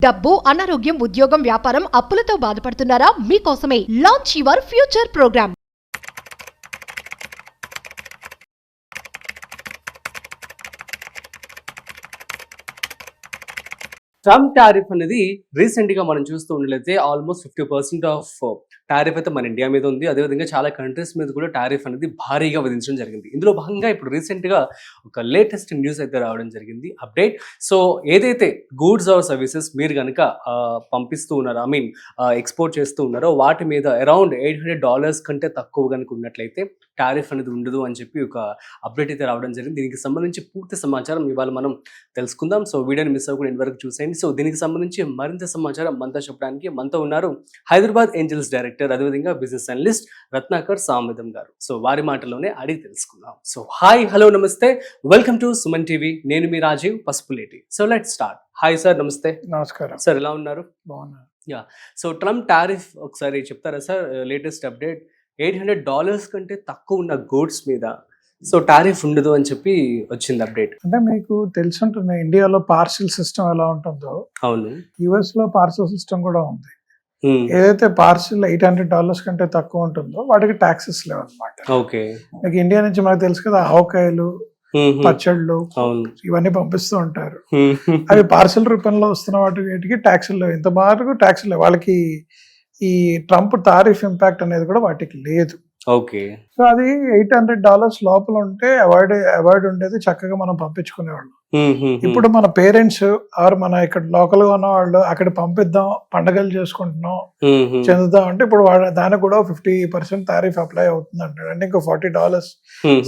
డబ్బు, అనారోగ్యం, ఉద్యోగం, వ్యాపారం, అప్పులతో బాధపడుతున్నారా? మీకోసమే launch your future program. Trump tariff అనేది రీసెంట్ గా మనం చూస్తూ ఉన్నట్లయితే ఆల్మోస్ట్ 50% ఆఫ్ టారిఫ్ అయితే మన ఇండియా మీద ఉంది. అదేవిధంగా చాలా కంట్రీస్ మీద కూడా టారిఫ్ అనేది భారీగా విధించడం జరిగింది. ఇందులో భాగంగా ఇప్పుడు రీసెంట్ గా ఒక లేటెస్ట్ న్యూస్ అయితే రావడం జరిగింది, అప్డేట్. సో ఏదైతే గూడ్స్ ఆర్ సర్వీసెస్ మీరు కనుక పంపిస్తూ ఉన్నారో, ఐ మీన్ ఎక్స్పోర్ట్ చేస్తూ ఉన్నారో, వాటి మీద అరౌండ్ $800 కంటే తక్కువ కనుక ఉన్నట్లయితే టారిఫ్ అనేది ఉండదు అని చెప్పి ఒక అప్డేట్ అయితే రావడం జరిగింది. దీనికి సంబంధించి పూర్తి సమాచారం ఇవాళ మనం తెలుసుకుందాం. సో వీడియోని మిస్ అవ్వకుండా ఇంతవరకు చూసేయండి. సో దీనికి సంబంధించి మరింత సమాచారం మనతో చెప్పడానికి మనతో ఉన్నారు హైదరాబాద్ ఏంజల్స్ డైరెక్టర్, అదేవిధంగా business analyst Ratnakar Samavedam garu. So వారి మాటల్లోనే అడిగి తెలుసుకుందాం. సో హాయ్, హలో, నమస్తే, వెల్కమ్ టు సుమన్ టీవీ. నేను మీ Rajeev Pasupuleti. So let's start. Hi sir, నమస్తే. నమస్కారం సార్, ఎలా ఉన్నారు? బాగున్నాను. యా, సో ట్రంప్ టారిఫ్ ఒకసారి చెప్తారా సార్? లేటెస్ట్ అప్డేట్, $800 కంటే తక్కువ ఉన్న గూడ్స్ మీద సో టారిఫ్ ఉండదు అని చెప్పి వచ్చింది అప్డేట్. అంటే మీకు తెలుసుంటుంది ఇండియాలో పార్సల్ సిస్టమ్ ఎలా ఉంటుందో, అవును, యుఎస్ లో పార్సల్ సిస్టమ్ కూడా ఉంది. ఏదైతే పార్సల్ $800 కంటే తక్కువ ఉంటుందో వాటికి టాక్సెస్ లేవు అనమాట. ఓకే, మీకు ఇండియా నుంచి మనకు తెలుసు కదా, ఆవకాయలు, పచ్చళ్ళు, ఇవన్నీ పంపిస్తూ ఉంటారు. అవి పార్సల్ రూపంలో వస్తున్న వాటికి ట్యాక్సులు లేవు. ఇంత వరకు ట్యాక్సులు లేవు వాళ్ళకి. ఈ ట్రంప్ టారిఫ్ ఇంపాక్ట్ అనేది కూడా వాటికి లేదు. ఓకే, సో అది $800 లోపల ఉంటే అవాయిడ్ ఉండేది, చక్కగా మనం పంపించుకునేవాళ్ళం. ఇప్పుడు మన పేరెంట్స్ ఆర్ మన ఇక్కడ లోకల్ గా ఉన్న వాళ్ళు అక్కడ పంపిద్దాం, పండగలు చేసుకుంటున్నాం, చెందుదాం అంటే ఇప్పుడు దానికి కూడా 50% టారిఫ్ అప్లై అవుతుంది అంటాడు. అంటే ఇంకో $40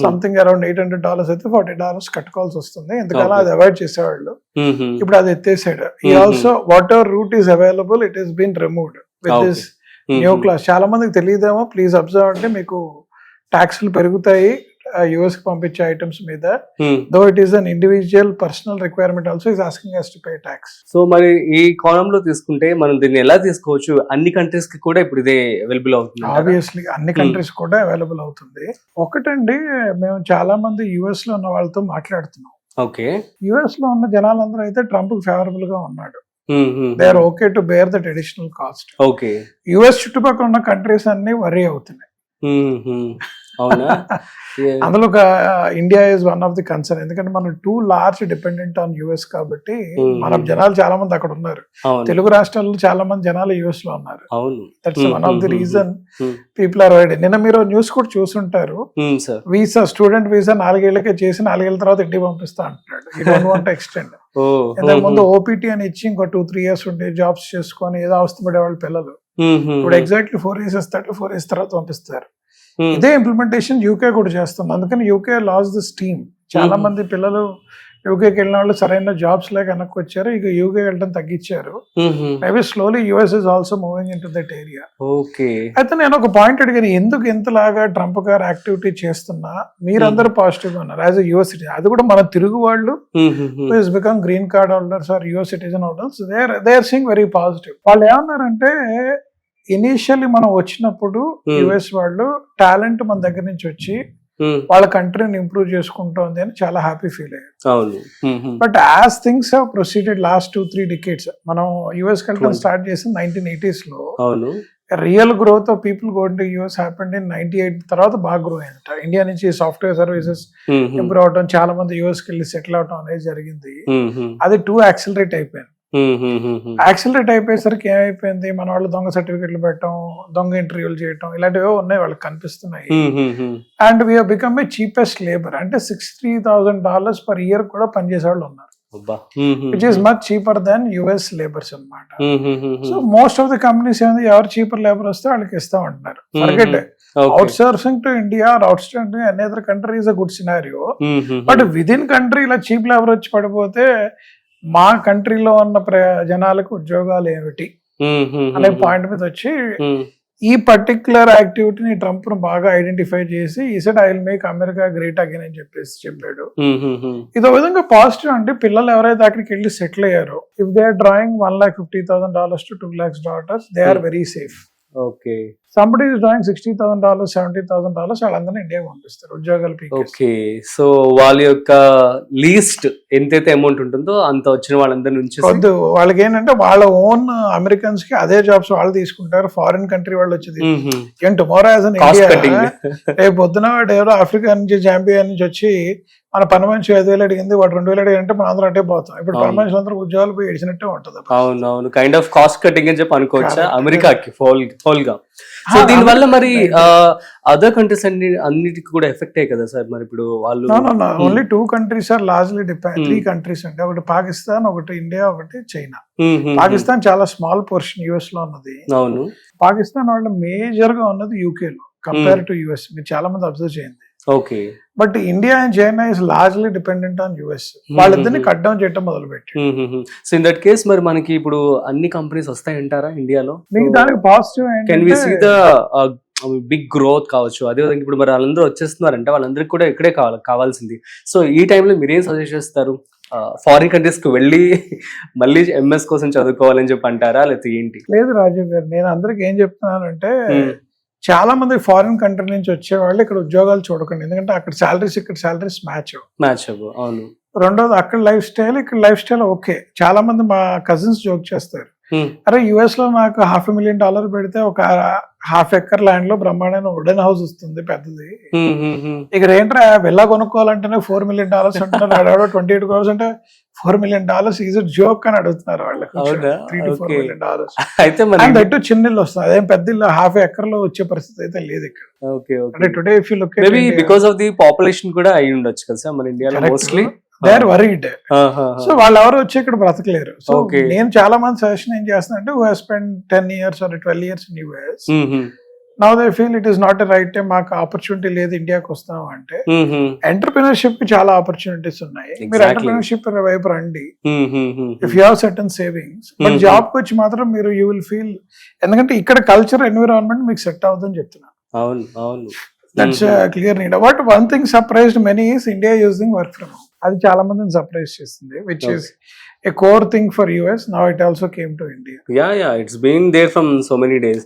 సంథింగ్ అరౌండ్ $800 అయితే $40 కట్టుకోవాల్సి వస్తుంది. ఎందుకలా అది అవాయిడ్ చేసేవాళ్ళు. ఇప్పుడు అది ఎత్తేసాడు. ఈ also whatever route is available, it is been removed with this new clause. చాలా మందికి తెలియదేమో, ప్లీజ్ అబ్జర్వ్. అంటే మీకు ట్యాక్స్లు పెరుగుతాయి యుఎస్ కి పంపించే ఐటమ్స్ మీద. Though it is an individual personal requirement also is asking us to pay tax. So మరి ఈ కోణంలో తీసుకుంటే మనం దీన్ని ఎలా తీసుకోవచ్చు? అన్ని కంట్రీస్ కి కూడా ఇప్పుడు ఇదే అవైలబుల్ అవుతుంది. ఆబ్వియస్లీ అన్ని కంట్రీస్ కూడా అవైలబుల్ అవుతుంది. ఒకటండి, మేము చాలా మంది యుఎస్ లో ఉన్న వాళ్ళతో మాట్లాడుతున్నాం. ఓకే, యుఎస్ లో ఉన్న జనాలందరూ అయితే ట్రంప్ కి ఫేవరబుల్ గా ఉన్నాడు. They are okay to bear that additional cost. Okay, US చుట్టుపక్కల ఉన్న కంట్రీస్ అన్ని వరీ అవుతున్నాయి. అవునా? అందులో India is one of the concern. ఎందుకంటే మనం too large dependent on US కాబట్టి మన జనాలు చాలా మంది అక్కడ ఉన్నారు. తెలుగు రాష్ట్రాల్లో చాలా మంది జనాలు యుఎస్ లో ఉన్నారు. That's one of the reason people are wide. నిన్న మీరు న్యూస్ కూడా చూసుంటారు, వీసా, స్టూడెంట్ వీసా 4 ఏళ్లకే చేసి 4 ఏళ్ల తర్వాత ఇంటికి పంపిస్తా అంటున్నాడు. ఈ డోంట్ వాంట్ టు ఎక్స్టెండ్. ఇంతకు ముందు ఓపీటీ అని ఇచ్చి ఇంకో 2-3 years ఉండే జాబ్స్ చేసుకొని ఏదో అవస్థపడే వాళ్ళ పిల్లలు ఇప్పుడు ఎగ్జాక్ట్లీ 4 years ఇస్తాడు, 4 years తర్వాత పంపిస్తారు. ఇదే ఇంప్లిమెంటేషన్ యూకే కూడా చేస్తుంది. అందుకని యూకే లాస్ దిస్ టీమ్. చాలా మంది పిల్లలు యూకేకి వెళ్ళిన వాళ్ళు సరైన జాబ్స్ లేక వెనక్కి వచ్చారు. ఇక యూకే వెళ్ళడం తగ్గించారు. Maybe slowly US is also moving in to that area. అయితే నేను ఒక పాయింట్ అడిగాను, ఎందుకు ఇంతలాగా ట్రంప్ గారు యాక్టివిటీ చేస్తున్నా మీరందరూ పాజిటివ్ గా ఉన్నారు యాజ్ ఎ యుఎస్ సిటిజన్? అది కూడా మన తిరుగు వాళ్ళు is become green card holders or US citizen holders, they are seeing very positive. వాళ్ళు ఏమన్నారంటే, ఇనీషియల్లీ మనం వచ్చినప్పుడు యుఎస్ వాళ్ళు టాలెంట్ మన దగ్గర నుంచి వచ్చి వాళ్ళ కంట్రీని ఇంప్రూవ్ చేసుకుంటోంది అని చాలా హ్యాపీ ఫీల్ అయ్యారు. But as things have proceeded last 2-3 decades, మనం యుఎస్ వెళ్ళడం స్టార్ట్ చేసింది 1980s లో. Real growth of people going to US happened in 98 తర్వాత బాగా గ్రో అయిందట. ఇండియా నుంచి సాఫ్ట్వేర్ సర్వీసెస్ ఇంప్రూవ్ అవడం, చాలా మంది యుఎస్ కి వెళ్ళి సెటిల్ అవడం అనేది జరిగింది. అది యాక్సిలరేట్ అయిపోయింది. యాక్సిలరేట్ అయిపోయేసరికి ఏమైపోయింది, మన వాళ్ళు దొంగ సర్టిఫికెట్లు పెట్టడం, దొంగ ఇంటర్వ్యూలు చేయటం, ఇలాంటివి ఉన్నాయి వాళ్ళకి కనిపిస్తున్నాయి. And we have become a cheapest labour. అంటే $63,000 per year కూడా పనిచేసే వాళ్ళు ఉన్నారు, which is much cheaper than US labours అనమాట. So most of the companies ఏంది, ఎవరు చీపర్ లేబర్ వస్తే వాళ్ళకి ఇస్తామంటున్నారు. Forget outsourcing to India, outsourcing to any other country is a good scenario. But with in country ఇలా cheap labour వచ్చి పడిపోతే మా కంట్రీలో ఉన్న జనాలకు ఉద్యోగాలు ఏమిటి అనే పాయింట్ మీద వచ్చి ఈ పర్టిక్యులర్ యాక్టివిటీని ట్రంప్ ను బాగా ఐడెంటిఫై చేసి ఈ said I will make America great again అని చెప్పాడు. ఇదో విధంగా పాజిటివ్. అంటే పిల్లలు ఎవరైతే అక్కడికి వెళ్ళి సెటిల్ అయ్యారో, if they are drawing $1,50,000 to $2 lakhs, they are very safe. Okay, somebody is doing $60,000 $70,000 వాళ్ళందరినీ ఇండియాకి పంపిస్తారు ఉద్యోగాలు పీకేస్తారు. ఓకే, సో వాళ్ళ యొక్క లీస్ట్ ఎంతైతే అమౌంట్ ఉంటుందో అంత వచ్చిన వాళ్ళందరి నుంచి వద్దు, వాళ్ళకి ఏంటంటే వాళ్ళ ఓన్ అమెరికన్స్ కి అదే జాబ్స్ వాళ్ళు తీసుకుంటారు, ఫారిన్ కంట్రీ వాళ్ళు వచ్చి ఏం టుమారో యాజ్ అన్ ఇండియా రేపు పొద్దున వాడు ఎవరో ఆఫ్రికా నుంచి జాంబియా నుంచి వచ్చి మన పని మనిషి 5,000 అడిగింది వాడు 2,000 అడిగింటే మన అందరూ అట్టే పోతాం. ఇప్పుడు పని మనుషులు అందరూ ఉద్యోగాలు పోయి ఏడిచినట్టే ఉంటది. అవును, కైండ్ ఆఫ్ కాస్ట్ కటింగ్ అని చెప్పి అనుకోవచ్చా అమెరికాకి హోల్ గా. సో దీని వల్ల మరి అదర్ కంట్రీస్ అన్నిటికి కూడా ఎఫెక్ట్ అయ్యాయి కదా సార్. మరి ఇప్పుడు వాళ్ళు only 2 countries are largely depend. 3 countries అంటే ఒకటి పాకిస్తాన్, ఒకటి ఇండియా, ఒకటి చైనా. పాకిస్తాన్ చాలా స్మాల్ పోర్షన్ యుఎస్ లో ఉన్నది. అవును, పాకిస్తాన్ వాళ్ళు మేజర్ గా ఉన్నది యూకే లో కంపేర్ టు యుఎస్. మీరు చాలా మంది అబ్జర్వ్ చేయండి. Okay, but India and China is largely dependent on US. వాళ్ళిద్దరిని కట్ డౌన్ చేయడం మొదలు పెట్టి. సో ఇన్ దట్ కేస్ మరి మనకి ఇప్పుడు అన్ని కంపెనీస్ వస్తాయంటారా ఇండియాలో? మీకు దానికి positive can we see the big growth కావచ్చు. అదేవిధంగా ఇప్పుడు మరి వాళ్ళందరూ వచ్చేస్తున్నారంటే వాళ్ళందరికీ కూడా ఇక్కడే కావాల్సింది. సో ఈ టైంలో మీరేం సజెస్ట్ చేస్తారు? ఫారిన్ కంట్రీస్ కి వెళ్ళి మళ్ళీ ఎంఎస్ కోసం చదువుకోవాలని చెప్పి అంటారా, లేకపోతే ఏంటి? లేదు రాజీవ్ గారు, నేను అందరికి ఏం చెప్తున్నానంటే చాలా మంది ఫారిన్ కంట్రీ నుంచి వచ్చే వాళ్ళు ఇక్కడ ఉద్యోగాలు చూడకండి. ఎందుకంటే అక్కడ సాలరీస్ ఇక్కడ సాలరీస్ మ్యాచ్ అవ్వు. అవును. రెండోది అక్కడ లైఫ్ స్టైల్ ఇక్కడ లైఫ్ స్టైల్ ఓకే. చాలా మంది మా కజిన్స్ జోక్ చేస్తారు, అరే యుఎస్ లో నాకు $500,000 పెడితే ఒక ½ ఎకర్ ల్యాండ్ లో బ్రహ్మాండమైన వుడెన్ హౌస్ వస్తుంది పెద్దది. ఇక్కడ ఏంట్రా వెళ్ళా కొనుక్కోవాలంటేనే $4 million అంటున్నారు. ఆడవాడు 28 crores అంటే $4 million ఈజ్ జోక్ అని అడుగుతున్నారు వాళ్ళకి. $3 to $4 million అయితే చిన్న ఇల్లు వస్తుంది, అదేం పెద్ద ఇల్లు ½ ఎకర్ లో వచ్చే పరిస్థితి అయితే లేదు ఇక్కడ. అంటే today if you look because of the population కూడా అయి ఉండొచ్చు కదా సార్ మన ఇండియాలో mostly. They are worried. So వాళ్ళు ఎవరు వచ్చి ఇక్కడ బ్రతకలేరు. సో నేను చాలా మంది సజెషన్ ఏం చేస్తున్నా అంటే who have spend 10 years or 12 years in US, now they feel it is not a right time, మాకు ఆపర్చునిటీ లేదు ఇండియాకి వస్తాం అంటే. ఎంటర్ప్రినర్షిప్ కి చాలా ఆపర్చునిటీస్ ఉన్నాయి. మీరు ఎంటర్ప్రినర్షిప్ వైపు రండి if you have certain savings. But job కి వచ్చి మాత్రం మీరు యూ విల్ ఫీల్, ఎందుకంటే ఇక్కడ కల్చర్ ఎన్విరాన్మెంట్ మీకు సెట్ అవుతుందని చెప్తున్నాను. అవును, that's clear need. But one thing surprised many is India using work from home. అది చాలా మందిని సర్ప్రైజ్ చేస్తుంది, which is a core thing for US. Now it also came to India. Yeah, it's been there from so many days.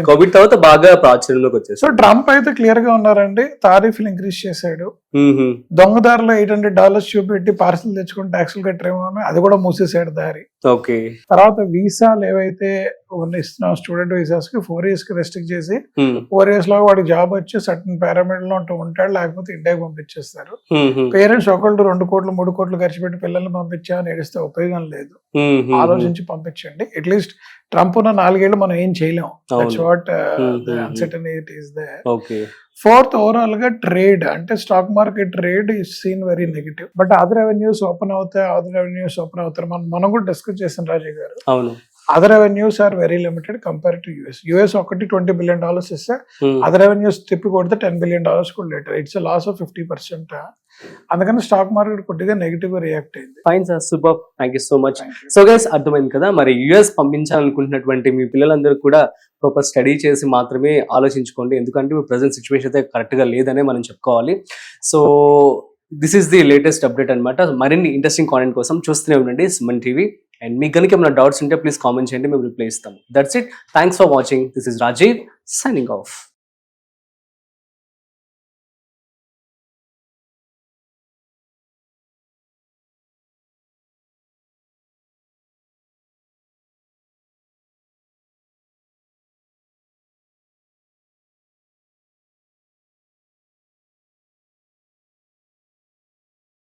Covid తర్వాత బాగా ప్రాచుర్యంలోకి వచ్చేసి. So Trump అయితే clear గా ఉన్నారండి, తారీఫ్లు ఇంక్రీజ్ చేశాడు. దొంగదారిలో $800 చూపెట్టి పార్సల్ తెచ్చుకుని ట్యాక్సులు కట్టరేమో అని అది కూడా మూసేసాడు దారి. ఓకే, తర్వాత వీసాలు ఏవైతే ఇస్తున్నాం స్టూడెంట్ వీసాస్ కి 4 years కి రెస్ట్రిక్ట్ చేసి 4 years లో వాడికి జాబ్ వచ్చి సర్టన్ పారామీటర్ లో ఉంటాడు, లేకపోతే ఇండియాకి పంపించేస్తారు. పేరెంట్స్ ఒకళ్ళు 2 కోట్లు 3 కోట్లు ఖర్చు పెట్టి పిల్లల్ని పంపించామని ఏడిస్తే ఉపయోగం లేదు. ఆలోచించి పంపించండి. అట్లీస్ట్ ట్రంప్ ఉన్న 4 ఏళ్ళు మనం ఏం చేయలేం. That's what the uncertainty is there. Fourth, overall గా ట్రేడ్ అంటే stock market trade is seen very negative. But other revenues open అవుతారు. మనం కూడా డిస్కస్ చేసాం రాజీవ్ గారు. అవును, other revenues are very limited compare to US ఒకటి $20 billion ఇస్తే అదర్ రెవెన్యూస్ తిప్పి కొడితే $10 billion కూడా లేటర్. It's loss of 50%. అందుకని స్టాక్ మార్కెట్ కొద్దిగా నెగిటివ్ గా రియాక్ట్ అయింది. Fine sir, super, thank you so much. So guys, అర్థమైంది కదా మరి యుఎస్ పంపించాలనుకుంటున్నటువంటి మీ పిల్లలందరూ కూడా ప్రాపర్ స్టడీ చేసి మాత్రమే ఆలోచించుకోండి. ఎందుకంటే మీ ప్రజెంట్ సిచ్యువేషన్ అయితే కరెక్ట్ గా లేదనే మనం చెప్పుకోవాలి. So this is the latest update అనమాట. మరిన్ని ఇంట్రెస్టింగ్ కాంటెంట్ కోసం చూస్తూనే ఉండండి సుమన్ టీవీ. అండ్ మీకు కనుక ఏమైనా డౌట్స్ ఉంటే ప్లీజ్ కామెంట్ చేయండి, మేము రిప్లై ఇస్తాము. That's it. Thanks for watching. This is Rajiv signing of.